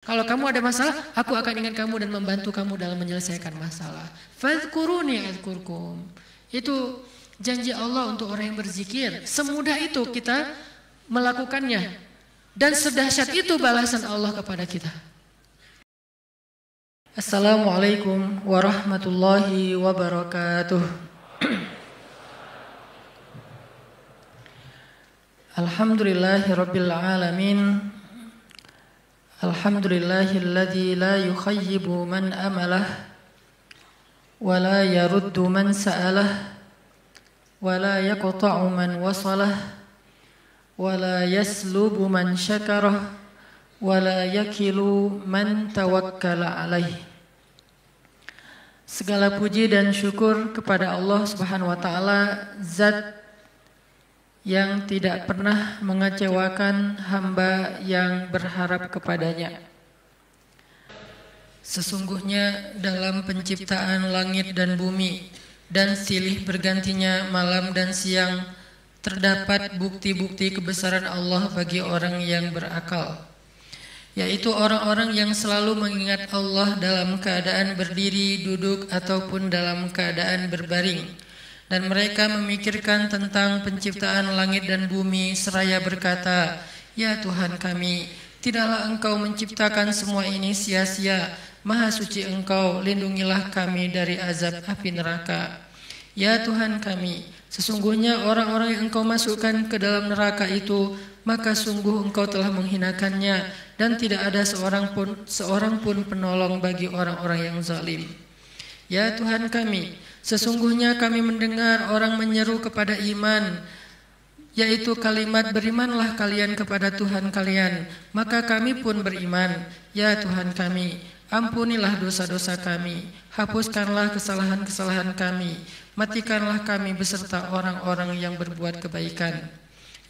Kalau kamu ada masalah, aku akan ingat kamu dan membantu kamu dalam menyelesaikan masalah. Fadhkuruni adzkurkum. Itu janji Allah untuk orang yang berzikir. Semudah itu kita melakukannya. Dan sedahsyat itu balasan Allah kepada kita. Assalamualaikum warahmatullahi wabarakatuh. Alhamdulillahirabbil alamin. Alhamdulillahilladzi la yukhayyibu man amalah wa la yaruddu man sa'alah wa la yaqta'u man wasalah wa la yaslubu man syakarah wa la yakilu man tawakkala alaih. Segala puji dan syukur kepada Allah Subhanahu wa taala, zat yang tidak pernah mengecewakan hamba yang berharap kepadanya. Sesungguhnya dalam penciptaan langit dan bumi dan silih bergantinya malam dan siang terdapat bukti-bukti kebesaran Allah bagi orang yang berakal, yaitu orang-orang yang selalu mengingat Allah dalam keadaan berdiri, duduk ataupun dalam keadaan berbaring. Dan mereka memikirkan tentang penciptaan langit dan bumi seraya berkata, "Ya Tuhan kami, tidaklah Engkau menciptakan semua ini sia-sia. Maha suci Engkau, lindungilah kami dari azab api neraka. Ya Tuhan kami, sesungguhnya orang-orang yang Engkau masukkan ke dalam neraka itu, maka sungguh Engkau telah menghinakannya, dan tidak ada seorang pun penolong bagi orang-orang yang zalim. Ya Tuhan kami, sesungguhnya kami mendengar orang menyeru kepada iman, yaitu kalimat berimanlah kalian kepada Tuhan kalian, maka kami pun beriman. Ya Tuhan kami, ampunilah dosa-dosa kami, hapuskanlah kesalahan-kesalahan kami, matikanlah kami beserta orang-orang yang berbuat kebaikan.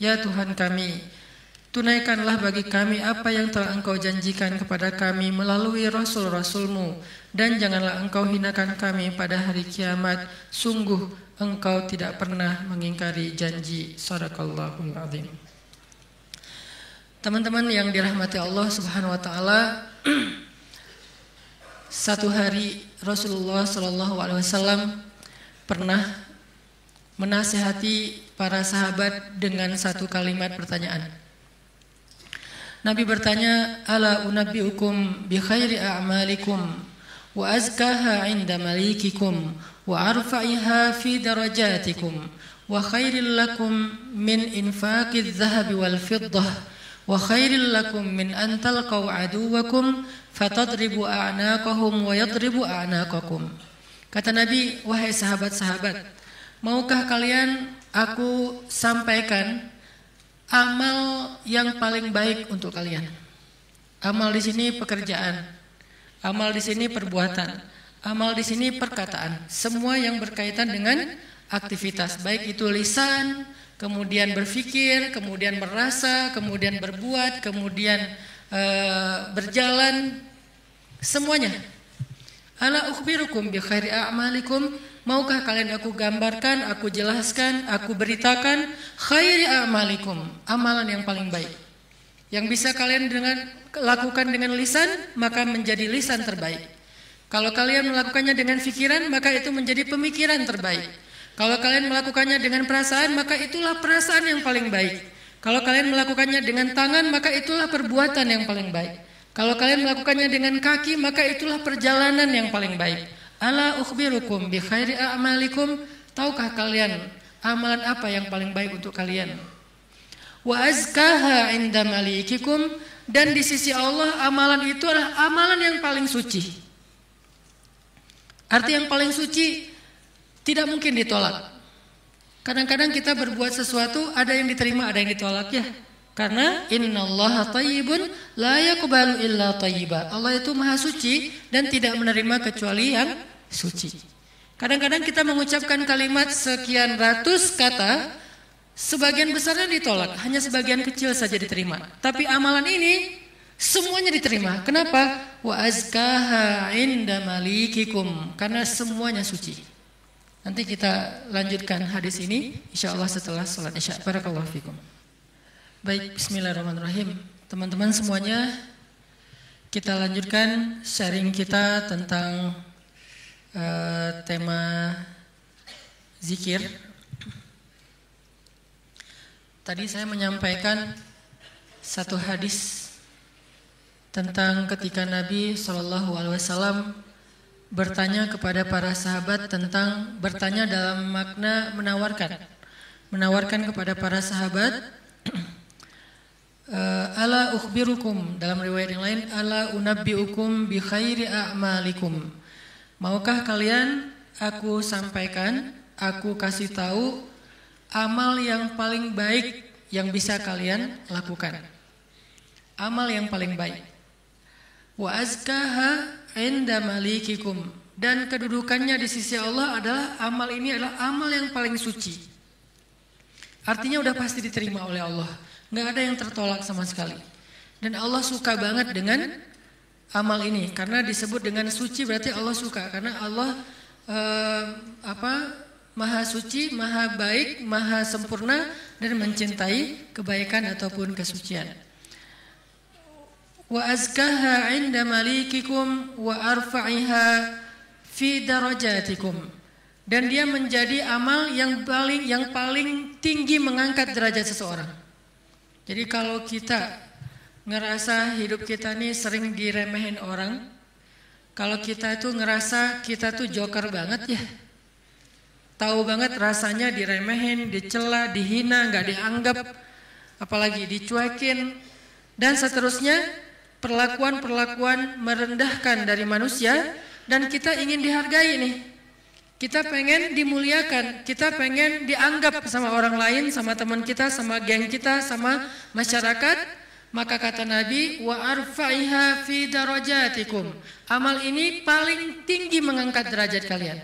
Ya Tuhan kami, tunaikanlah bagi kami apa yang telah Engkau janjikan kepada kami melalui Rasul-Rasul-Mu, dan janganlah Engkau hinakan kami pada hari kiamat. Sungguh Engkau tidak pernah mengingkari janji." Shadaqallahul azim. Teman-teman yang dirahmati Allah Subhanahu wa taala, satu hari Rasulullah sallallahu alaihi wasallam pernah menasihati para sahabat dengan satu kalimat pertanyaan. Nabi bertanya, "Ala unabbiukum bi khairi a'malikum wa azkaha 'inda malikikum wa arfa'iha fi darajatikum wa khairil lakum min infaqiz zahabi wal fiddah wa khairil lakum min an talqaw aduwakum fatadribu a'naqahum wa yadribu a'naqakum." Kata Nabi, "Wahai sahabat-sahabat, maukah kalian aku sampaikan amal yang paling baik untuk kalian?" Amal di sini pekerjaan, amal di sini perbuatan, amal di sini perkataan, semua yang berkaitan dengan aktivitas, baik itu lisan, kemudian berpikir, kemudian merasa, kemudian berbuat, kemudian berjalan, semuanya. "Ala ukhbirukum bi khairi a'malikum", maukah kalian aku gambarkan, aku jelaskan, aku beritakan khairi a'malikum, amalan yang paling baik. Yang bisa kalian lakukan dengan lisan, maka menjadi lisan terbaik. Kalau kalian melakukannya dengan pikiran, maka itu menjadi pemikiran terbaik. Kalau kalian melakukannya dengan perasaan, maka itulah perasaan yang paling baik. Kalau kalian melakukannya dengan tangan, maka itulah perbuatan yang paling baik. Kalau kalian melakukannya dengan kaki, maka itulah perjalanan yang paling baik. Ala ukhbirukum bi khairi a'malikum, tahukah kalian amalan apa yang paling baik untuk kalian? Wa azkaha 'inda malikikum, dan di sisi Allah amalan itu adalah amalan yang paling suci. Arti yang paling suci tidak mungkin ditolak. Kadang-kadang kita berbuat sesuatu, ada yang diterima, ada yang ditolak ya. Karena innallaha thayyibun la yaqbalu illa thayyiba. Allah itu maha suci dan tidak menerima kecuali yang suci. Kadang-kadang kita mengucapkan kalimat sekian ratus kata, sebagian besarnya ditolak, hanya sebagian kecil saja diterima. Tapi amalan ini semuanya diterima. Kenapa? Wa azkaha 'inda malikikum, karena semuanya suci. Nanti kita lanjutkan hadis ini insyaallah setelah salat Isya. Barakallahu fikum. Baik, bismillahirrahmanirrahim. Teman-teman semuanya, Kita lanjutkan sharing kita tentang tema zikir. Tadi saya menyampaikan satu hadis tentang ketika Nabi SAW bertanya kepada para sahabat tentang bertanya dalam makna menawarkan kepada para sahabat, ala ukhbirukum, dalam riwayat yang lain, ala unabbiukum bi khairi a'malikum. Maukah kalian aku sampaikan, aku kasih tahu amal yang paling baik yang bisa kalian lakukan. Amal yang paling baik. Wa azkaha inda malikikum, dan kedudukannya di sisi Allah adalah amal ini adalah amal yang paling suci. Artinya udah pasti diterima oleh Allah. Nggak ada yang tertolak sama sekali. Dan Allah suka banget dengan amal ini. Karena disebut dengan suci berarti Allah suka. Karena Allah maha suci, maha baik, maha sempurna, dan mencintai kebaikan ataupun kesucian. Wa azkaha inda malikikum wa arfa'iha fi darajatikum. Dan dia menjadi amal yang paling tinggi mengangkat derajat seseorang. Jadi kalau kita ngerasa hidup kita nih sering diremehin orang, kalau kita tuh ngerasa kita tuh joker banget ya, tahu banget rasanya diremehin, dicela, dihina, nggak dianggap, apalagi dicuekin, dan seterusnya, perlakuan-perlakuan merendahkan dari manusia, dan kita ingin dihargai nih. Kita pengen dimuliakan, kita pengen dianggap sama orang lain, sama teman kita, sama geng kita, sama masyarakat. Maka kata Nabi, wa arfa'iha fi darajatikum. Amal ini paling tinggi mengangkat derajat kalian.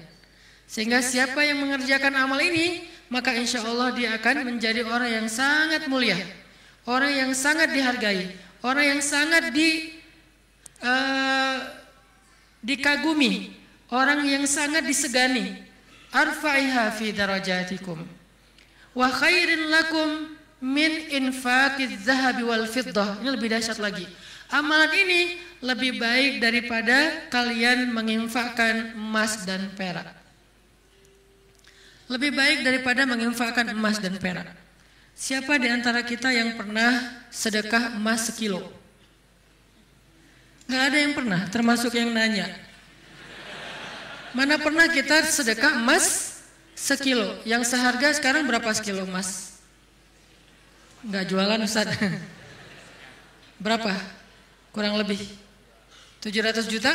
Sehingga siapa yang mengerjakan amal ini, maka insya Allah dia akan menjadi orang yang sangat mulia, orang yang sangat dihargai, orang yang sangat dikagumi, orang yang sangat disegani. Arfa'iha fi darajatikum wa khairin lakum min infaqiz zahabi wal fiddah. Ini lebih dahsyat lagi. Amalan ini lebih baik daripada kalian menginfakkan emas dan perak. Lebih baik daripada menginfakkan emas dan perak. Siapa di antara kita yang pernah sedekah emas sekilo? Nggak ada yang pernah, termasuk yang nanya. Mana pernah kita sedekah emas sekilo? Yang seharga sekarang berapa sekilo emas? Nggak jualan Ustaz. Berapa? Kurang lebih 700 juta?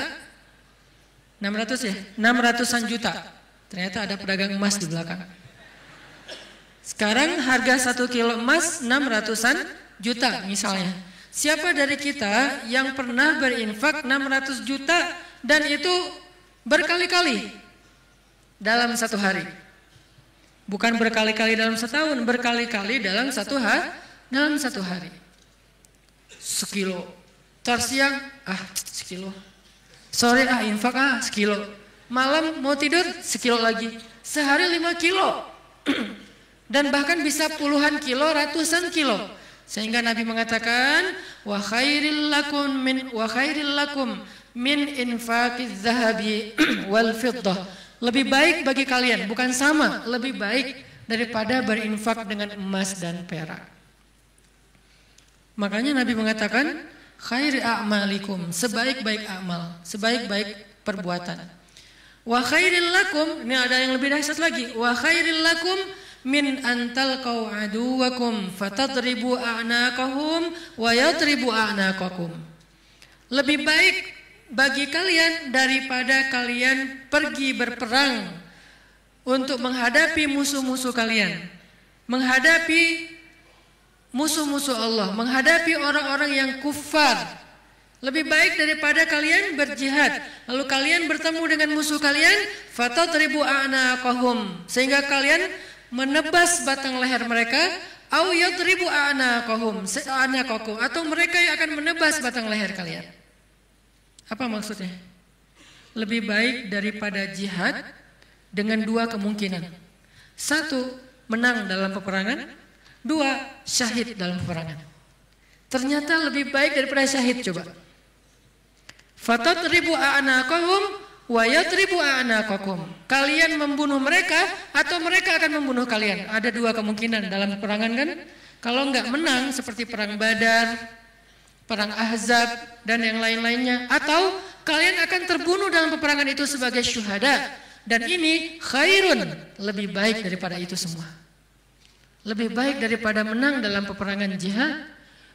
600 ya? 600-an juta. Ternyata ada pedagang emas di belakang. Sekarang harga 1 kilo emas 600-an juta misalnya. Siapa dari kita yang pernah berinfak 600 juta dan itu berkali-kali dalam satu hari? Bukan berkali-kali dalam setahun, berkali-kali dalam satu hari. Sekilo. Tar siang, sekilo. Sore infak sekilo. Malam mau tidur sekilo lagi. Sehari 5 kilo. Dan bahkan bisa puluhan kilo, ratusan kilo. Sehingga Nabi mengatakan, wa khairil lakum min infaqiz zahabi wal fiddah. Lebih baik bagi kalian, bukan sama, lebih baik daripada berinfak dengan emas dan perak. Makanya Nabi mengatakan, khairi a'malikum, sebaik-baik amal, sebaik-baik perbuatan. Wa khairil lakum, ini ada yang lebih dahsyat lagi. Wa khairil lakum min antalqau aduwakum fatadribu a'naqahum wa yadribu a'naqakum. Lebih baik bagi kalian daripada kalian pergi berperang untuk menghadapi musuh-musuh kalian, menghadapi musuh-musuh Allah, menghadapi orang-orang yang kufar. Lebih baik daripada kalian berjihad, lalu kalian bertemu dengan musuh kalian, fatadribu a'naqahum, sehingga kalian menebas batang leher mereka, au yadribu a'naqahum, atau mereka yang akan menebas batang leher kalian. Apa maksudnya? Lebih baik daripada jihad dengan dua kemungkinan. Satu, menang dalam peperangan. Dua, syahid dalam peperangan. Ternyata lebih baik daripada syahid, coba. Fatadribu a'naqahum wa yadribu a'naqakum. Kalian membunuh mereka atau mereka akan membunuh kalian. Ada dua kemungkinan dalam peperangan kan? Kalau enggak menang seperti perang Badar, perang Ahzab dan yang lain-lainnya, atau kalian akan terbunuh dalam peperangan itu sebagai syuhada. Dan ini khairun, lebih baik daripada itu semua. Lebih baik daripada menang dalam peperangan jihad,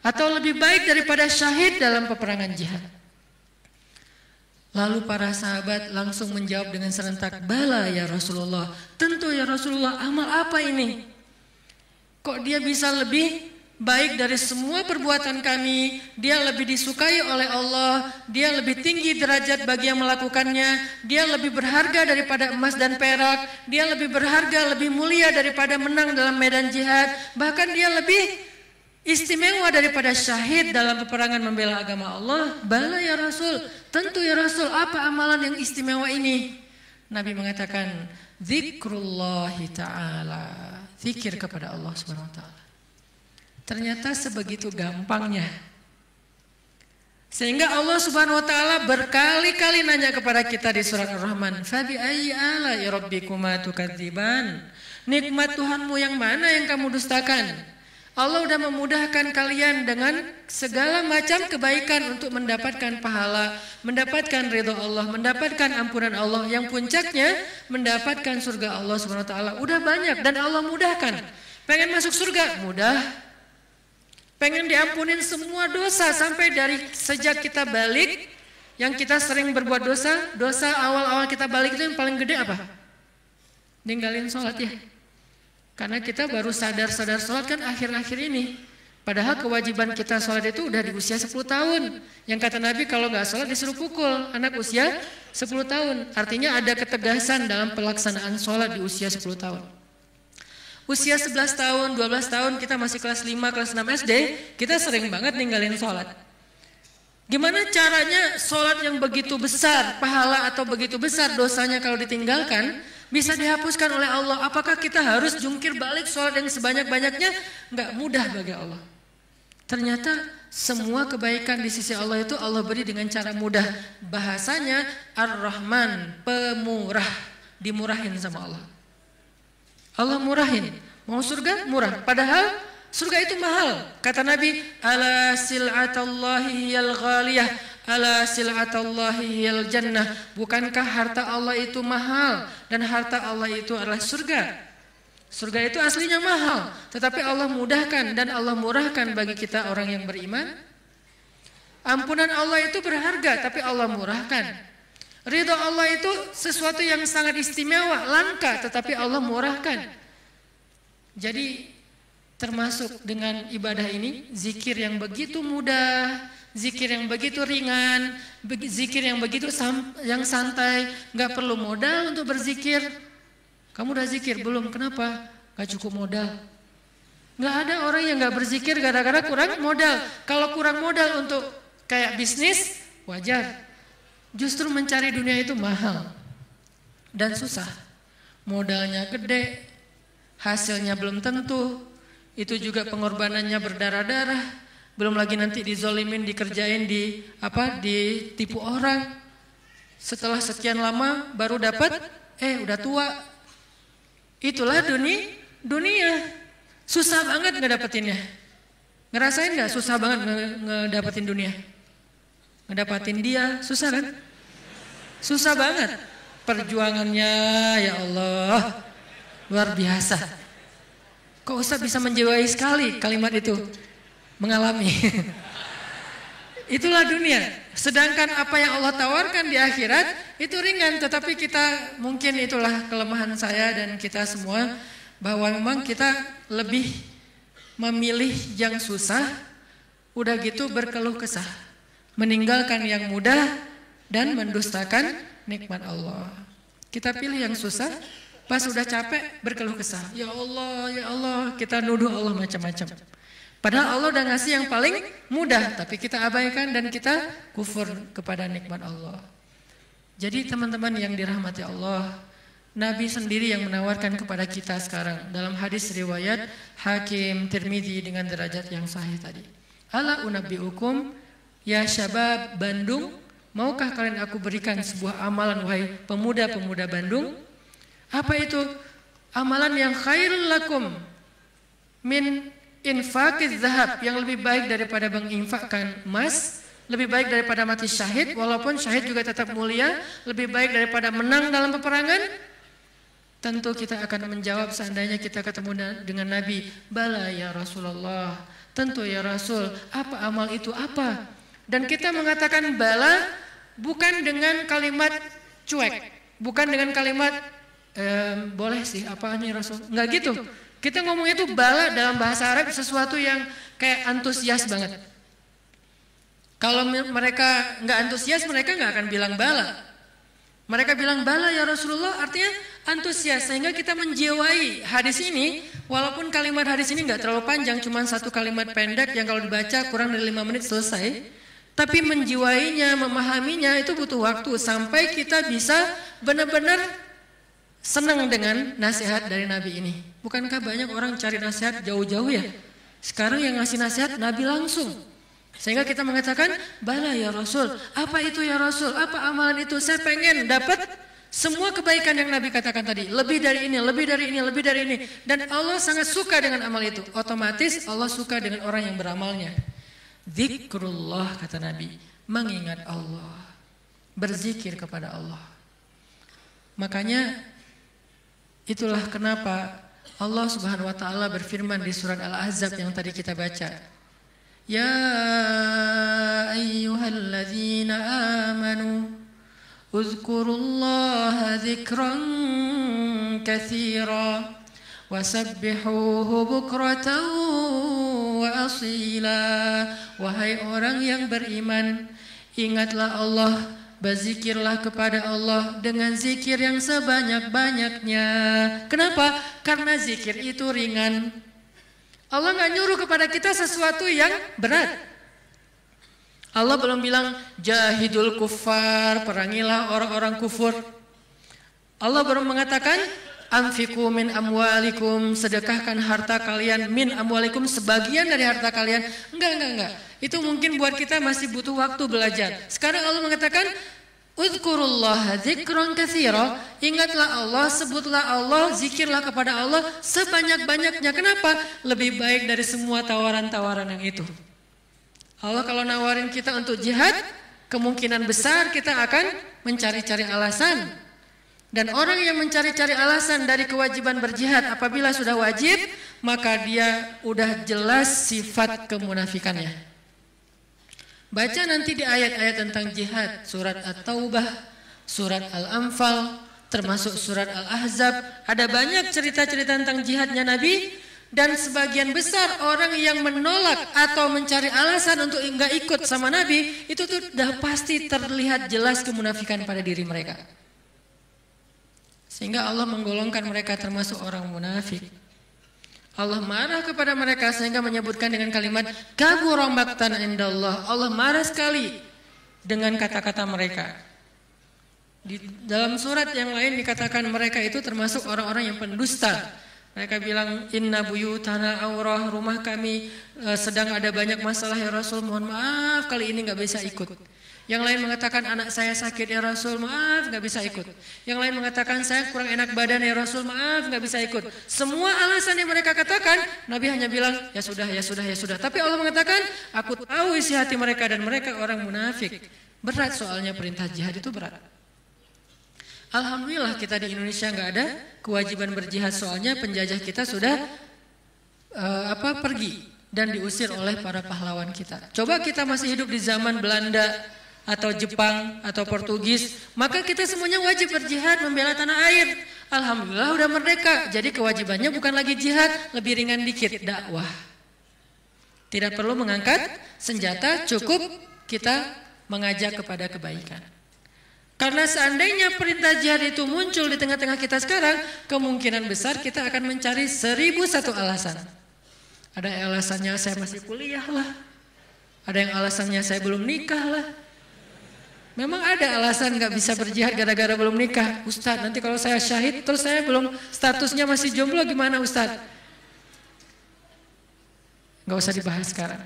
atau lebih baik daripada syahid dalam peperangan jihad. Lalu para sahabat langsung menjawab dengan serentak, bala ya Rasulullah, tentu ya Rasulullah, amal apa ini? Kok dia bisa lebih baik dari semua perbuatan kami? Dia lebih disukai oleh Allah, dia lebih tinggi derajat bagi yang melakukannya, dia lebih berharga daripada emas dan perak, dia lebih berharga, lebih mulia daripada menang dalam medan jihad, bahkan dia lebih istimewa daripada syahid dalam peperangan membela agama Allah. Bala ya Rasul, tentu ya Rasul, apa amalan yang istimewa ini? Nabi mengatakan, zikrullahi ta'ala, zikir kepada Allah Subhanahu wa taala. Ternyata sebegitu gampangnya. Sehingga Allah Subhanahu wa taala berkali-kali nanya kepada kita di surat Ar-Rahman, "Fa bi ayyi ala'i rabbikuma tukadziban?" Nikmat Tuhanmu yang mana yang kamu dustakan? Allah sudah memudahkan kalian dengan segala macam kebaikan untuk mendapatkan pahala, mendapatkan ridho Allah, mendapatkan ampunan Allah, yang puncaknya mendapatkan surga Allah Subhanahu wa taala. Udah banyak dan Allah mudahkan. Pengen masuk surga? Mudah. Pengen diampunin semua dosa sampai dari sejak kita balik, yang kita sering berbuat dosa awal-awal kita balik itu yang paling gede apa? Ninggalin sholat ya. Karena kita baru sadar sholat kan akhir-akhir ini. Padahal kewajiban kita sholat itu udah di usia 10 tahun. Yang kata Nabi kalau nggak sholat disuruh pukul anak usia 10 tahun. Artinya ada ketegasan dalam pelaksanaan sholat di usia 10 tahun. Usia 11 tahun, 12 tahun kita masih kelas 5, kelas 6 SD, kita sering banget ninggalin sholat. Gimana caranya sholat yang begitu besar pahala atau begitu besar dosanya kalau ditinggalkan bisa dihapuskan oleh Allah? Apakah kita harus jungkir balik sholat yang sebanyak-banyaknya? Enggak mudah bagi Allah. Ternyata semua kebaikan di sisi Allah itu Allah beri dengan cara mudah. Bahasanya Ar-Rahman, pemurah, dimurahin sama Allah. Allah murahin. Mau surga murah, padahal surga itu mahal. Kata Nabi, ala sil'atallahi hiyal ghaliyah, ala sil'atallahi hiyal jannah. Bukankah harta Allah itu mahal, dan harta Allah itu adalah surga. Surga itu aslinya mahal, tetapi Allah mudahkan dan Allah murahkan bagi kita orang yang beriman. Ampunan Allah itu berharga, tapi Allah murahkan. Ridho Allah itu sesuatu yang sangat istimewa, langka, tetapi Allah murahkan. Jadi termasuk dengan ibadah ini, zikir yang begitu mudah, zikir yang begitu ringan, zikir yang begitu yang santai, nggak perlu modal untuk berzikir. Kamu udah zikir belum? Kenapa? Gak cukup modal. Nggak ada orang yang nggak berzikir gara-gara kurang modal. Kalau kurang modal untuk kayak bisnis, wajar. Justru mencari dunia itu mahal dan susah. Modalnya gede, hasilnya belum tentu. Itu juga pengorbanannya berdarah-darah. Belum lagi nanti dizolimin, dikerjain, ditipu orang. Setelah sekian lama baru dapat, udah tua. Itulah dunia. Susah banget ngedapetinnya. Ngerasain nggak susah banget ngedapetin dunia? Ngedapatin dia susah kan? Susah banget. Perjuangannya ya Allah luar biasa. Kok Ustaz bisa menjiwai sekali kalimat itu? Mengalami. Itulah dunia. Sedangkan apa yang Allah tawarkan di akhirat itu ringan. Tetapi kita, mungkin itulah kelemahan saya dan kita semua, bahwa memang kita lebih memilih yang susah, udah gitu berkeluh kesah, meninggalkan yang mudah dan mendustakan nikmat Allah. Kita pilih yang susah, pas udah capek berkeluh kesah. Ya Allah, kita nuduh Allah macam-macam. Padahal Allah udah ngasih yang paling mudah, tapi kita abaikan dan kita kufur kepada nikmat Allah. Jadi teman-teman yang dirahmati Allah, Nabi sendiri yang menawarkan kepada kita sekarang dalam hadis riwayat Hakim Tirmidzi dengan derajat yang sahih tadi. Ala unabbiukum ya syabab Bandung Maukah kalian aku berikan sebuah amalan wahai pemuda-pemuda Bandung? Apa itu? Amalan yang khairul lakum min infaqiz zahab, yang lebih baik daripada menginfakkan emas, lebih baik daripada mati syahid, walaupun syahid juga tetap mulia, lebih baik daripada menang dalam peperangan. Tentu kita akan menjawab seandainya kita ketemu dengan Nabi, bala ya Rasulullah, tentu ya Rasul. Apa amal itu apa? Dan kita mengatakan bala bukan dengan kalimat cuek, bukan dengan kalimat boleh sih, apa nih Rasul, enggak gitu. Kita ngomongnya itu bala dalam bahasa Arab sesuatu yang kayak antusias banget. Kalau mereka nggak antusias, mereka nggak akan bilang bala. Mereka bilang bala ya Rasulullah, artinya antusias, sehingga kita menjiwai hadis ini. Walaupun kalimat hadis ini nggak terlalu panjang, cuma satu kalimat pendek yang kalau dibaca kurang dari 5 menit selesai. Tapi menjiwainya, memahaminya itu butuh waktu sampai kita bisa benar-benar senang dengan nasihat dari Nabi ini. Bukankah banyak orang cari nasihat jauh-jauh ya? Sekarang yang ngasih nasihat Nabi langsung. Sehingga kita mengatakan, bala ya Rasul. Apa itu ya Rasul? Apa amalan itu? Saya pengen dapat semua kebaikan yang Nabi katakan tadi. Lebih dari ini, lebih dari ini, lebih dari ini. Dan Allah sangat suka dengan amal itu. Otomatis Allah suka dengan orang yang beramalnya. Zikrullah, kata Nabi, mengingat Allah, berzikir kepada Allah. Makanya itulah kenapa Allah Subhanahu wa taala berfirman di surat Al-Ahzab yang tadi kita baca. Ya ayyuhalladzina amanu uzkurullaha dzikran katsira wasabbihuhu bukratan wa asila. Wahai orang yang beriman, ingatlah Allah, berzikirlah kepada Allah dengan zikir yang sebanyak-banyaknya. Kenapa? Karena zikir itu ringan. Allah nggak nyuruh kepada kita sesuatu yang berat. Allah belum bilang jahidul kuffar, perangilah orang-orang kufur. Allah baru mengatakan anfiqu min amwalikum, sedekahkan harta kalian, min amwalikum, sebagian dari harta kalian. Enggak. Itu mungkin buat kita masih butuh waktu belajar. Sekarang Allah mengatakan uzkurullaha dzikran katsira, ingatlah Allah, sebutlah Allah, zikirlah kepada Allah sebanyak-banyaknya. Kenapa? Lebih baik dari semua tawaran-tawaran yang itu. Allah kalau nawarin kita untuk jihad, kemungkinan besar kita akan mencari-cari alasan. Dan orang yang mencari-cari alasan dari kewajiban berjihad apabila sudah wajib, maka dia udah jelas sifat kemunafikannya. Baca nanti di ayat-ayat tentang jihad, surat At-Taubah, surat Al-Anfal, termasuk surat Al-Ahzab, ada banyak cerita-cerita tentang jihadnya Nabi. Dan sebagian besar orang yang menolak atau mencari alasan untuk enggak ikut sama Nabi, itu tuh udah pasti terlihat jelas kemunafikan pada diri mereka. Sehingga Allah menggolongkan mereka termasuk orang munafik. Allah marah kepada mereka sehingga menyebutkan dengan kalimat kabura maqtan indallah. Allah marah sekali dengan kata-kata mereka. Di dalam surat yang lain dikatakan mereka itu termasuk orang-orang yang pendusta. Mereka bilang inna buyutana aurah, rumah kami sedang ada banyak masalah ya Rasul, mohon maaf kali ini nggak bisa ikut. Yang lain mengatakan anak saya sakit ya Rasul, maaf nggak bisa ikut. Yang lain mengatakan saya kurang enak badan ya Rasul, maaf nggak bisa ikut. Semua alasan yang mereka katakan, Nabi hanya bilang ya sudah, ya sudah, ya sudah. Tapi Allah mengatakan aku tahu isi hati mereka dan mereka orang munafik. Berat soalnya perintah jihad itu berat. Alhamdulillah kita di Indonesia nggak ada kewajiban berjihad, soalnya penjajah kita sudah pergi dan diusir oleh para pahlawan kita. Coba kita masih hidup di zaman Belanda atau Jepang atau Portugis, maka kita semuanya wajib berjihad membela tanah air. Alhamdulillah udah merdeka, jadi kewajibannya bukan lagi jihad, lebih ringan dikit, dakwah. Tidak perlu mengangkat senjata, cukup kita mengajak kepada kebaikan. Karena seandainya perintah jihad itu muncul di tengah-tengah kita sekarang, kemungkinan besar kita akan mencari 1001 alasan. Ada yang alasannya saya masih kuliah lah, ada yang alasannya saya belum nikah lah. Memang ada alasan nggak bisa berjihad gara-gara belum nikah. Ustadz, nanti kalau saya syahid terus saya belum statusnya masih jomblo gimana Ustadz? Nggak usah dibahas sekarang.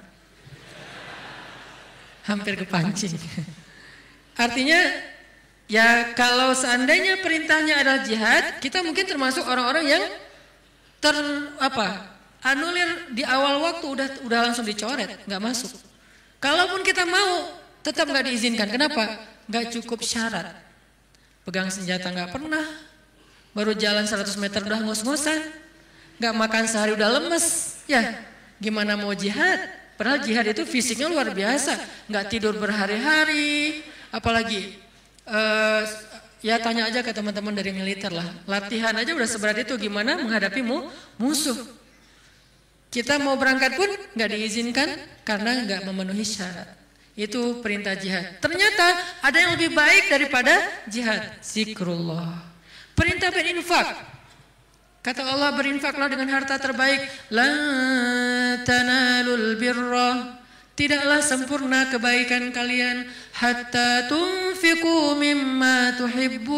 Hampir kepancing. Artinya ya kalau seandainya perintahnya adalah jihad, kita mungkin termasuk orang-orang yang anulir di awal waktu udah langsung dicoret, nggak masuk. Kalaupun kita mau, tetap nggak diizinkan. Kenapa? Nggak cukup syarat. Pegang senjata nggak pernah, baru jalan 100 meter udah ngos-ngosan, nggak makan sehari udah lemes. Ya, gimana mau jihad? Padahal jihad itu fisiknya luar biasa, nggak tidur berhari-hari, apalagi ya tanya aja ke teman-teman dari militer lah, latihan aja udah seberat itu, gimana menghadapi musuh. Kita mau berangkat pun nggak diizinkan karena nggak memenuhi syarat. Itu perintah jihad. Ternyata ada yang lebih baik daripada jihad, zikrullah. Perintah berinfak. Kata Allah, berinfaklah dengan harta terbaik. La tanalul birra, tidaklah sempurna kebaikan kalian hatta tunfiqu mimma tuhibbun,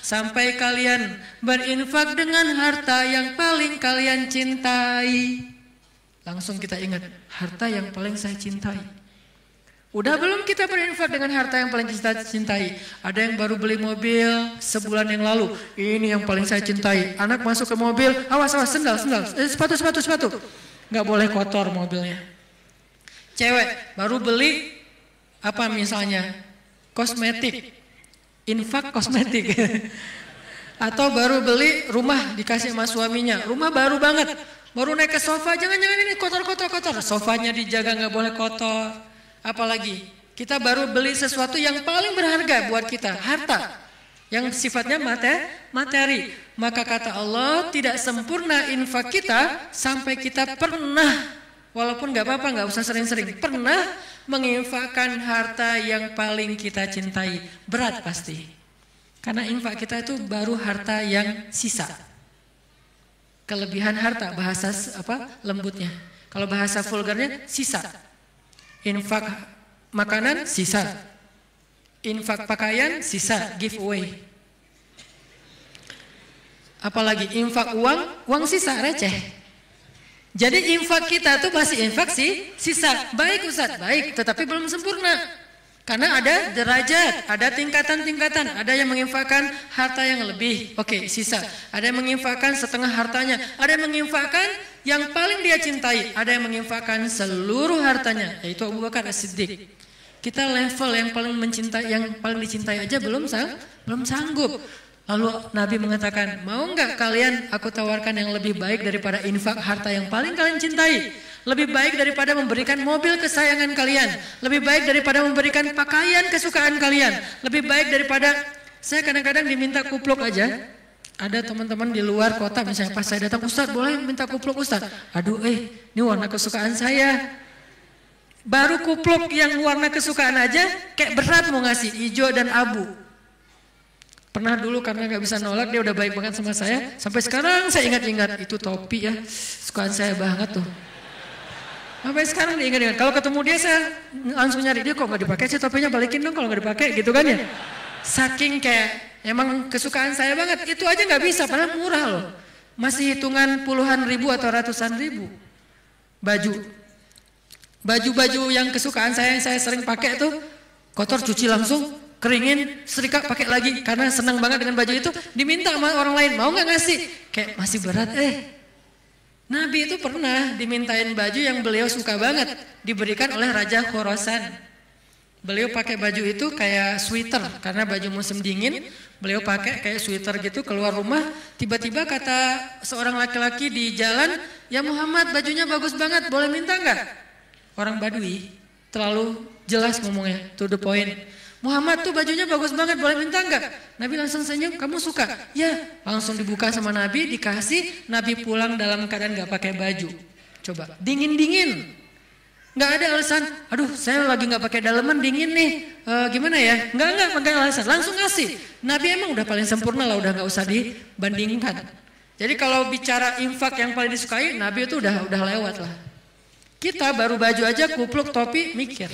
sampai kalian berinfak dengan harta yang paling kalian cintai. Langsung kita ingat, harta yang paling saya cintai. Udah belum kita berinfak dengan harta yang paling kita cintai? Ada yang baru beli mobil sebulan yang lalu, ini yang paling saya cintai. Anak masuk ke mobil, awas sendal, sepatu. Nggak boleh kotor mobilnya. Cewek baru beli apa misalnya kosmetik, infak kosmetik. Atau baru beli rumah dikasih sama suaminya, rumah baru banget, baru naik ke sofa, jangan ini kotor. Sofanya dijaga nggak boleh kotor. Apalagi kita baru beli sesuatu yang paling berharga buat kita, harta yang sifatnya materi. Maka kata Allah, tidak sempurna infak kita sampai kita pernah, walaupun gak apa-apa, gak usah sering-sering, pernah menginfakkan harta yang paling kita cintai. Berat pasti, karena infak kita itu baru harta yang sisa. Kelebihan harta, bahasa lembutnya. Kalau bahasa vulgarnya, sisa. Infak makanan, sisa. Infak pakaian, sisa, giveaway. Apalagi infak uang sisa, receh. Jadi infak kita tuh masih infak sisa. Baik Ustaz, baik, tetapi belum sempurna. Karena ada derajat, ada tingkatan-tingkatan. Ada yang menginfakkan harta yang lebih, oke, sisa. Ada yang menginfakkan setengah hartanya. Ada yang menginfakkan yang paling dia cintai. Ada yang menginfakkan seluruh hartanya, yaitu Abu Bakar As-Siddiq. Kita level yang paling dicintai aja belum sanggup. Lalu Nabi mengatakan, mau nggak kalian aku tawarkan yang lebih baik daripada infak harta yang paling kalian cintai? Lebih baik daripada memberikan mobil kesayangan kalian. Lebih baik daripada memberikan pakaian kesukaan kalian. Lebih baik daripada, saya kadang-kadang diminta kupluk aja. Ada teman-teman di luar kota misalnya, pas saya datang, Ustaz boleh minta kupluk Ustaz? Aduh ini warna kesukaan saya. Baru kupluk yang warna kesukaan aja kayak berat mau ngasih, hijau dan abu. Pernah dulu karena gak bisa nolak, dia udah baik banget sama saya. Sampai sekarang saya ingat-ingat, itu topi ya, sukaan saya banget tuh. Sampai sekarang diingat-ingat. Kalau ketemu dia saya langsung nyari, dia kok gak dipakai sih topinya, balikin dong kalau gak dipakai gitu kan ya. Saking kayak emang kesukaan saya banget, itu aja gak bisa, padahal murah loh. Masih hitungan puluhan ribu atau ratusan ribu. Baju yang kesukaan saya yang saya sering pakai tuh, kotor cuci langsung, keringin, setrika pakai lagi karena senang banget dengan baju itu, diminta sama orang lain, mau nggak ngasih? Kayak masih berat. Nabi itu pernah dimintain baju yang beliau suka banget, diberikan oleh Raja Khorasan. Beliau pakai baju itu kayak sweater karena baju musim dingin, beliau pakai kayak sweater gitu keluar rumah. Tiba-tiba kata seorang laki-laki di jalan, ya Muhammad bajunya bagus banget, boleh minta nggak? Orang Badui terlalu jelas ngomongnya, to the point. Muhammad tuh bajunya bagus banget, boleh minta enggak? Nabi langsung senyum, kamu suka? Ya, langsung dibuka sama Nabi, dikasih. Nabi pulang dalam keadaan gak pakai baju. Coba, dingin-dingin. Gak ada alasan, aduh saya lagi gak pakai daleman, dingin nih. Gimana ya? Enggak pakai alasan, langsung ngasih. Nabi emang udah paling sempurna lah, udah gak usah dibandingkan. Jadi kalau bicara infak yang paling disukai, Nabi itu udah lewat lah. Kita baru baju aja, kupluk, topi, mikir.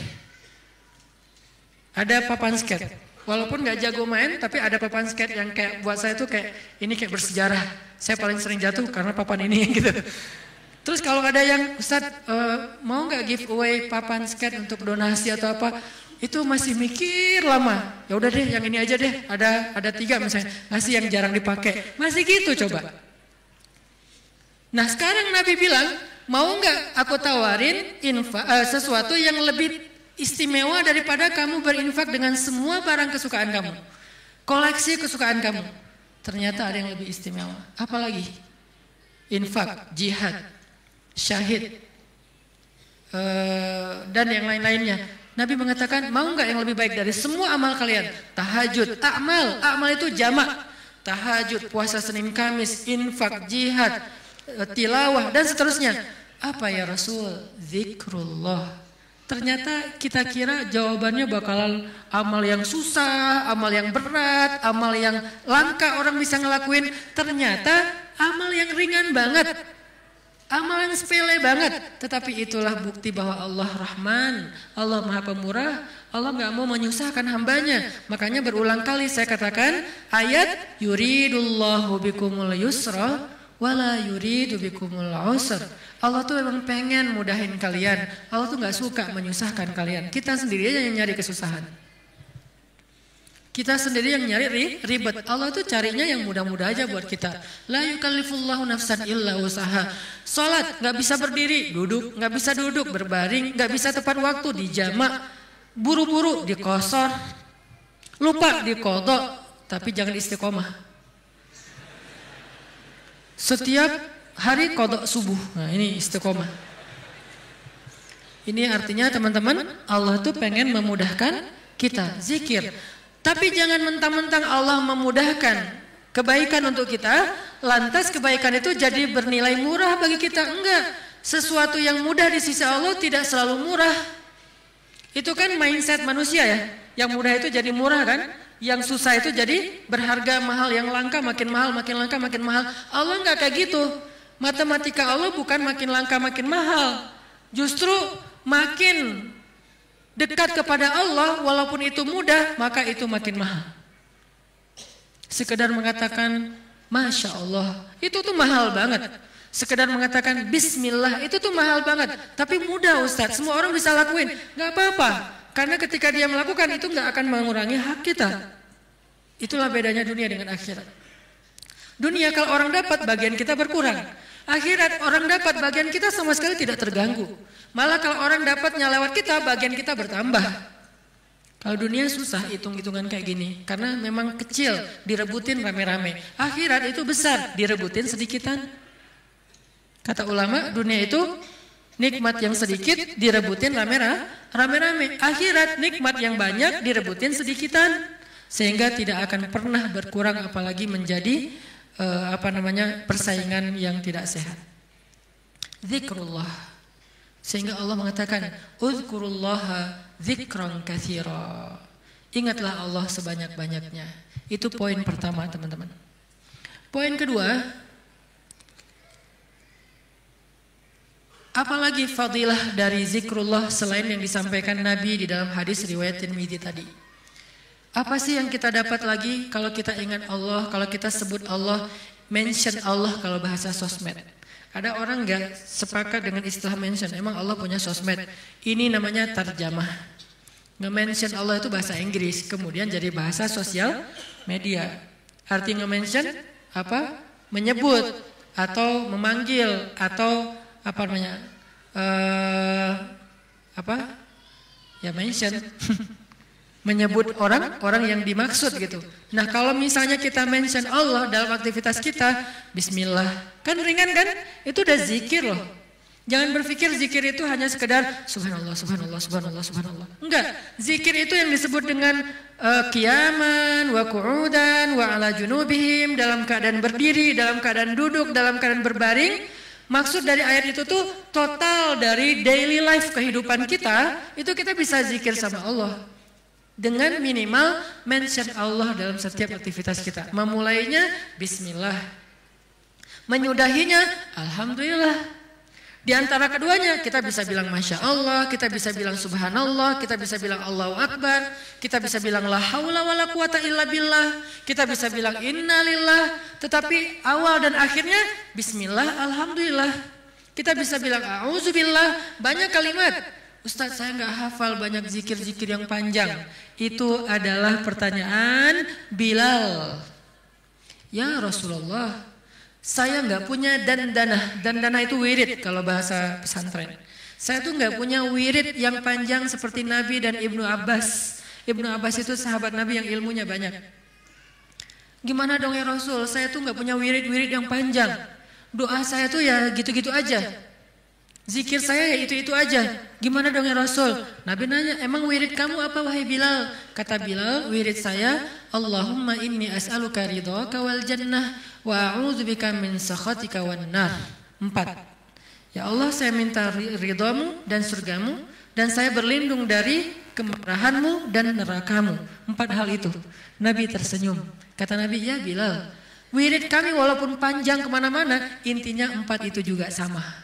Ada papan skate, walaupun gak jago main, tapi ada papan skate yang kayak buat saya tuh kayak ini kayak bersejarah. Saya paling sering jatuh karena papan ini gitu. Terus kalau ada yang Ustadz mau nggak giveaway papan skate untuk donasi atau apa, itu masih mikir lama. Ya udah deh, yang ini aja deh. Ada 3 misalnya, ngasih yang jarang dipakai. Masih gitu coba. Nah sekarang Nabi bilang, mau nggak aku tawarin sesuatu yang lebih istimewa daripada kamu berinfak dengan semua barang kesukaan kamu, koleksi kesukaan kamu. Ternyata ada yang lebih istimewa. Apalagi? Infak, jihad, syahid, dan yang lain-lainnya. Nabi mengatakan, mau nggak yang lebih baik dari semua amal kalian? Tahajud, amal itu jamak. Tahajud, puasa Senin Kamis, infak, jihad, tilawah, dan seterusnya. Apa ya Rasul? Zikrullah. Ternyata kita kira jawabannya bakalan amal yang susah, amal yang berat, amal yang langka orang bisa ngelakuin. Ternyata amal yang ringan banget, amal yang sepele banget. Tetapi itulah bukti bahwa Allah Rahman, Allah Maha Pemurah, Allah gak mau menyusahkan hambanya. Makanya berulang kali saya katakan ayat yuridullahu bikumul yusra wala yuridu bikumul usra. Allah tuh memang pengen mudahin kalian. Allah tuh gak suka menyusahkan kalian. Kita sendiri aja yang nyari kesusahan. Kita sendiri yang nyari ribet. Allah tuh carinya yang mudah-mudah aja buat kita. La yukallifullahu nafsan illa usaha. Salat gak bisa berdiri, duduk, gak bisa duduk, berbaring, gak bisa tepat waktu, dijamak, buru-buru, dikosor, lupa, dikodok, tapi jangan istiqomah. Setiap hari kodok subuh. Nah ini istiqomah. Ini artinya teman-teman, Allah tuh pengen memudahkan kita zikir. Tapi jangan mentang-mentang Allah memudahkan kebaikan untuk kita, lantas kebaikan itu jadi bernilai murah bagi kita. Enggak. Sesuatu yang mudah di sisi Allah tidak selalu murah. Itu kan mindset manusia ya. Yang mudah itu jadi murah kan? Yang susah itu jadi berharga mahal, yang langka makin mahal, makin langka makin mahal. Allah enggak kayak gitu. Matematika Allah bukan makin langka makin mahal. Justru makin dekat kepada Allah walaupun itu mudah, maka itu makin mahal. Sekedar mengatakan Masya Allah, itu tuh mahal banget. Sekedar mengatakan Bismillah, itu tuh mahal banget. Tapi mudah Ustadz, semua orang bisa lakuin. Gak apa-apa, karena ketika dia melakukan itu gak akan mengurangi hak kita. Itulah bedanya dunia dengan akhirat. Dunia kalau orang dapat, bagian kita berkurang. Akhirat orang dapat, bagian kita sama sekali tidak terganggu. Malah kalau orang dapatnya lewat kita, bagian kita bertambah. Kalau dunia susah hitung-hitungan kayak gini. Karena memang kecil, direbutin rame-rame. Akhirat itu besar, direbutin sedikitan. Kata ulama, dunia itu nikmat yang sedikit, direbutin rame-rame. Akhirat nikmat yang banyak, direbutin sedikitan. Sehingga tidak akan pernah berkurang, apalagi menjadi persaingan yang tidak sehat. Zikrullah. Sehingga Allah mengatakan uzkurullaha zikran katsira. Ingatlah Allah sebanyak-banyaknya. Itu poin pertama teman-teman. Poin kedua, apalagi fadilah dari zikrullah selain yang disampaikan Nabi di dalam hadis riwayat Tirmidzi tadi. Apa sih yang kita dapat lagi kalau kita ingat Allah, kalau kita sebut Allah, mention Allah kalau bahasa sosmed. Ada orang nggak sepakat dengan istilah mention, emang Allah punya sosmed. Ini namanya tarjamah. Nge-mention Allah itu bahasa Inggris, kemudian jadi bahasa sosial media. Arti nge-mention apa? Menyebut atau memanggil atau apa namanya? Ya mention. Menyebut orang yang dimaksud gitu. Nah kalau misalnya kita mention Allah dalam aktivitas kita, Bismillah, kan ringan kan? Itu udah zikir loh. Jangan berpikir zikir itu hanya sekedar Subhanallah, Subhanallah, Subhanallah, Subhanallah. Enggak, zikir itu yang disebut dengan qiyaman, wa qu'udan, wa ala junubihim, dalam keadaan berdiri, dalam keadaan duduk, dalam keadaan berbaring. Maksud dari ayat itu tuh total dari daily life kehidupan kita, itu kita bisa zikir sama Allah. Dengan minimal mention Allah dalam setiap aktivitas kita. Memulainya Bismillah. Menyudahinya Alhamdulillah. Di antara keduanya kita bisa bilang Masya Allah, kita bisa bilang Subhanallah, kita bisa bilang Allahu Akbar, kita bisa bilang La haula wa la quwata illa billah, kita bisa bilang Innalillah. Tetapi awal dan akhirnya Bismillah, Alhamdulillah. Kita bisa bilang a'udzubillah, banyak kalimat. Ustadz, saya nggak hafal banyak zikir-zikir yang panjang. Itu adalah pertanyaan Bilal. Ya Rasulullah, saya nggak punya dandana. Dandana itu wirid kalau bahasa pesantren. Saya tuh nggak punya wirid yang panjang seperti Nabi dan Ibnu Abbas. Ibnu Abbas itu sahabat Nabi yang ilmunya banyak. Gimana dong ya Rasul, saya tuh nggak punya wirid-wirid yang panjang. Doa saya tuh ya gitu-gitu aja. Zikir saya ya itu-itu aja. Gimana dong ya Rasul? Nabi nanya, emang wirid kamu apa wahai Bilal? Kata Bilal, wirid saya, Allahumma inni as'aluka ridhaka wal jannah wa a'udzubika min sakhatika wan nar. 4. Ya Allah, saya minta ridhamu dan surgamu, dan saya berlindung dari kemarahanmu dan nerakamu. 4 hal itu. Nabi tersenyum. Kata Nabi, ya Bilal, wirid kami walaupun panjang kemana-mana, intinya 4 itu juga sama.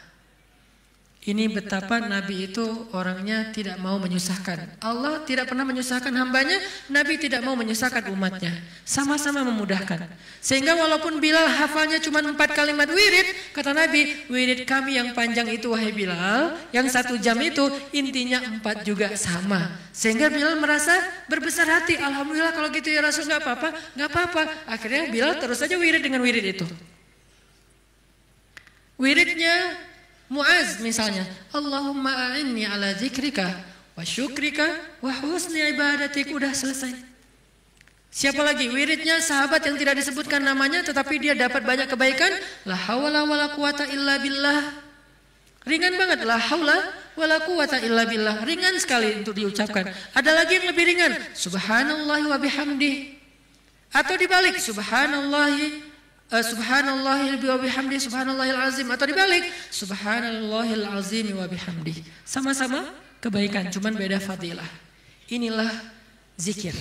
Ini betapa Nabi itu orangnya tidak mau menyusahkan. Allah tidak pernah menyusahkan hambanya, Nabi tidak mau menyusahkan umatnya. Sama-sama memudahkan. Sehingga walaupun Bilal hafalnya cuma 4 kalimat wirid, kata Nabi, wirid kami yang panjang itu wahai Bilal, yang 1 jam itu intinya 4 juga sama. Sehingga Bilal merasa berbesar hati. Alhamdulillah kalau gitu ya Rasul, gak apa-apa, gak apa-apa. Akhirnya Bilal terus saja wirid dengan wirid itu. Wiridnya Muaz misalnya, Allahumma a'inni ala zikrika wa syukrika wa husni ibadatik. Udah selesai. Siapa lagi? Wiridnya sahabat yang tidak disebutkan namanya tetapi dia dapat banyak kebaikan. La hawla wa la quwata illa billah. Ringan banget. La hawla wa la quwata illa billah. Ringan sekali untuk diucapkan. Ada lagi yang lebih ringan. Subhanallahi wa bihamdih. Atau dibalik. Subhanallahil wa bihamdi, subhanallahil azim. Atau dibalik, subhanallahil azim wa bihamdi. Sama-sama kebaikan, cuman beda fadilah. Inilah zikir.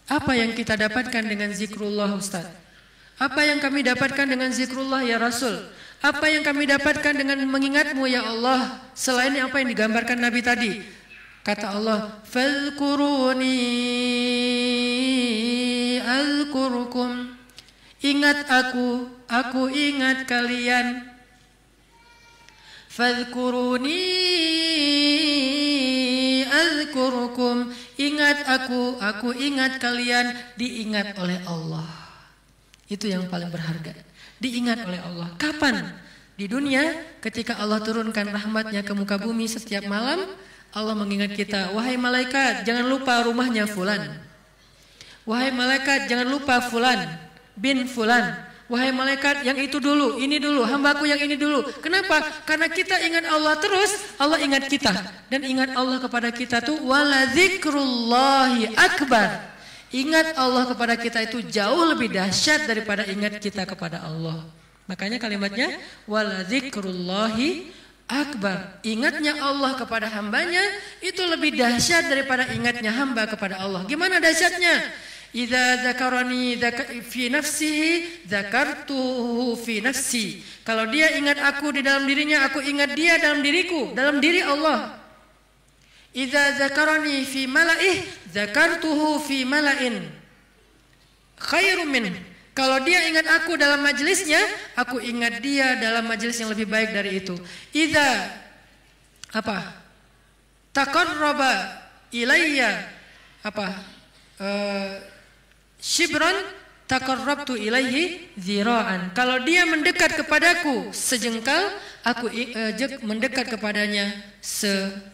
Apa yang kita dapatkan dengan zikrullah Ustaz? Apa yang kami dapatkan dengan zikrullah ya Rasul? Apa yang kami dapatkan dengan mengingatmu ya Allah? Selain apa yang digambarkan Nabi tadi. Kata Allah, fadhkuruni azkurkum. Ingat aku ingat kalian. Fadhkuruni azkurukum. Ingat aku ingat kalian. Diingat oleh Allah. Itu yang paling berharga. Diingat oleh Allah. Kapan? Di dunia ketika Allah turunkan rahmatnya ke muka bumi setiap malam. Allah mengingat kita. Wahai malaikat, jangan lupa rumahnya fulan. Wahai malaikat, jangan lupa fulan bin fulan. Wahai malaikat, yang itu dulu, ini dulu, hambaku yang ini dulu. Kenapa? Karena kita ingat Allah terus, Allah ingat kita. Dan ingat Allah kepada kita tuh wala dzikrullahi akbar. Ingat Allah kepada kita itu jauh lebih dahsyat daripada ingat kita kepada Allah. Makanya kalimatnya wala dzikrullahi akbar. Ingatnya Allah kepada hambanya itu lebih dahsyat daripada ingatnya hamba kepada Allah. Gimana dahsyatnya? Idza dzakarani fi nafsihi dzakartuhu fi nafsi. Kalau dia ingat aku di dalam dirinya, aku ingat dia dalam diriku, dalam diri Allah. Idza dzakarani fi mala'ih dzakartuhu fi mala'in khairum min. Kalau dia ingat aku dalam majelisnya, aku ingat dia dalam majelis yang lebih baik dari itu. Idza taqarraba ilayya Shibran taqarrabtu ilaihi zira'an. Kalau dia mendekat kepadaku sejengkal, aku mendekat kepadanya sehasta.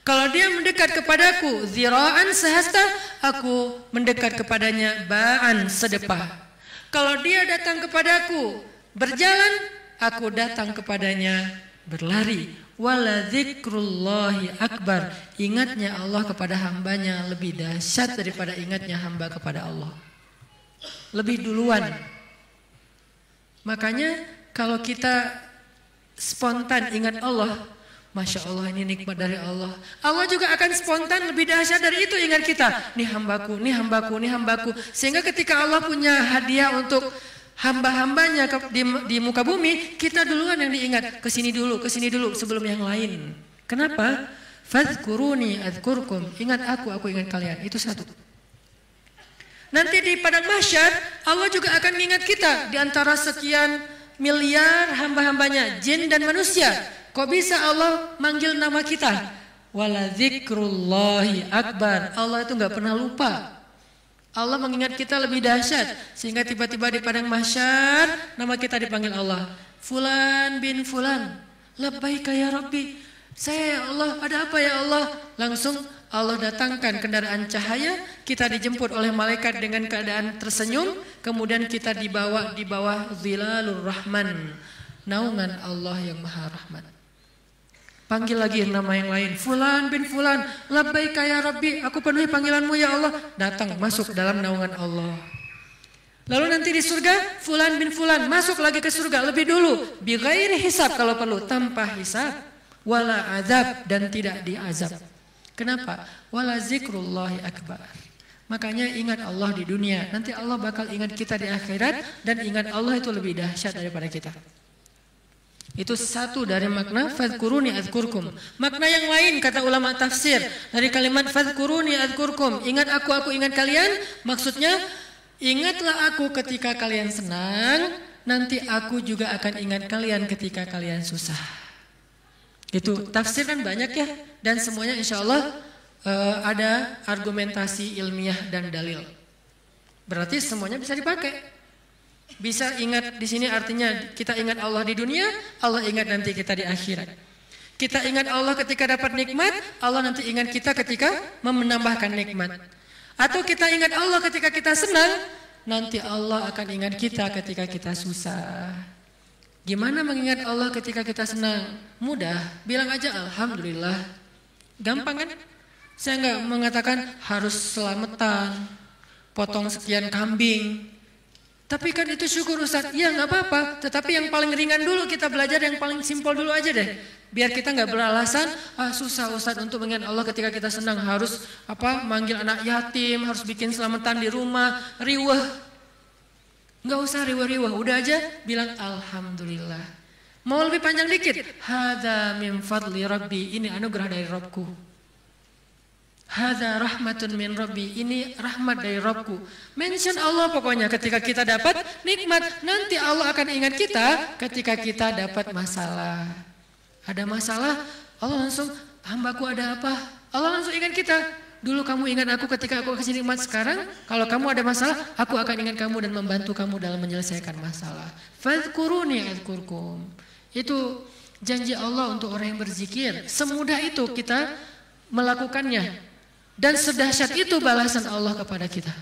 Kalau dia mendekat kepadaku zira'an sehasta, aku mendekat kepadanya ba'an sedepah. Kalau dia datang kepadaku berjalan, aku datang kepadanya berlari. Wala dzikrullahi akbar. Ingatnya Allah kepada hambanya lebih dahsyat daripada ingatnya hamba kepada Allah. Lebih duluan. Makanya kalau kita spontan ingat Allah, Masya Allah ini nikmat dari Allah. Allah juga akan spontan lebih dahsyat dari itu ingat kita. Nih hambaku, nih hambaku, nih hambaku. Sehingga ketika Allah punya hadiah untuk hamba-hambanya di muka bumi, kita duluan yang diingat. Kesini dulu sebelum yang lain. Kenapa? Fadhkuruni adzkurkum. Ingat aku ingat kalian. Itu satu. Nanti di padang mahsyar Allah juga akan mengingat kita. Di antara sekian miliar hamba-hambanya, jin dan manusia. Kok bisa Allah manggil nama kita? Wala dzikrullahi akbar. Allah itu nggak pernah lupa. Allah mengingat kita lebih dahsyat, sehingga tiba-tiba di padang mahsyar nama kita dipanggil Allah. Fulan bin Fulan, labbaika ya Rabbi. Saya ya Allah, ada apa ya Allah? Langsung Allah datangkan kendaraan cahaya, kita dijemput oleh malaikat dengan keadaan tersenyum, kemudian kita dibawa di bawah zilalur rahman, naungan Allah yang maha rahmat. Panggil lagi nama yang lain, Fulan bin Fulan, labbaika ya Rabbi, aku penuhi panggilanmu ya Allah. Datang, masuk dalam naungan Allah. Lalu nanti di surga, Fulan bin Fulan, masuk lagi ke surga lebih dulu, bi ghairi hisab kalau perlu, tanpa hisab, wala azab, dan tidak diazab. Kenapa? Wala zikrullahi akbar. Makanya ingat Allah di dunia, nanti Allah bakal ingat kita di akhirat, dan ingat Allah itu lebih dahsyat daripada kita. Itu satu dari makna fadhkuruni adzkurkum. Makna yang lain kata ulama tafsir dari kalimat fadhkuruni adzkurkum, ingat aku ingat kalian, maksudnya ingatlah aku ketika kalian senang, nanti aku juga akan ingat kalian ketika kalian susah. Itu tafsir kan banyak ya, dan semuanya insya Allah ada argumentasi ilmiah dan dalil. Berarti semuanya bisa dipakai. Bisa ingat di sini artinya kita ingat Allah di dunia, Allah ingat nanti kita di akhirat. Kita ingat Allah ketika dapat nikmat, Allah nanti ingat kita ketika menambahkan nikmat. Atau kita ingat Allah ketika kita senang, nanti Allah akan ingat kita ketika kita susah. Gimana mengingat Allah ketika kita senang? Mudah, bilang aja alhamdulillah. Gampang kan? Saya nggak mengatakan harus selamatan, potong sekian kambing. Tapi kan itu syukur Ustaz, ya nggak apa-apa. Tetapi yang paling ringan dulu kita belajar, yang paling simpel dulu aja deh. Biar kita nggak beralasan, susah Ustaz untuk mengingat Allah ketika kita senang, harus manggil anak yatim, harus bikin selamatan di rumah, riweh. Nggak usah riweh-riweh, udah aja bilang alhamdulillah. Mau lebih panjang dikit, hadza min fadli rabbi, ini anugerah dari Rabbku. Hadza rahmatun min Rabbi, ini rahmat dari Rabbku. Mention Allah pokoknya ketika kita dapat nikmat. Nanti Allah akan ingat kita ketika kita dapat masalah. Ada masalah, Allah langsung, hambaku ada apa? Allah langsung ingat kita. Dulu kamu ingat aku ketika aku kasih nikmat, sekarang kalau kamu ada masalah, aku akan ingat kamu dan membantu kamu dalam menyelesaikan masalah. Fadhkuruni adzkurkum. Itu janji Allah untuk orang yang berzikir. Semudah itu kita melakukannya. Dan sedahsyat itu balasan Allah kepada kita.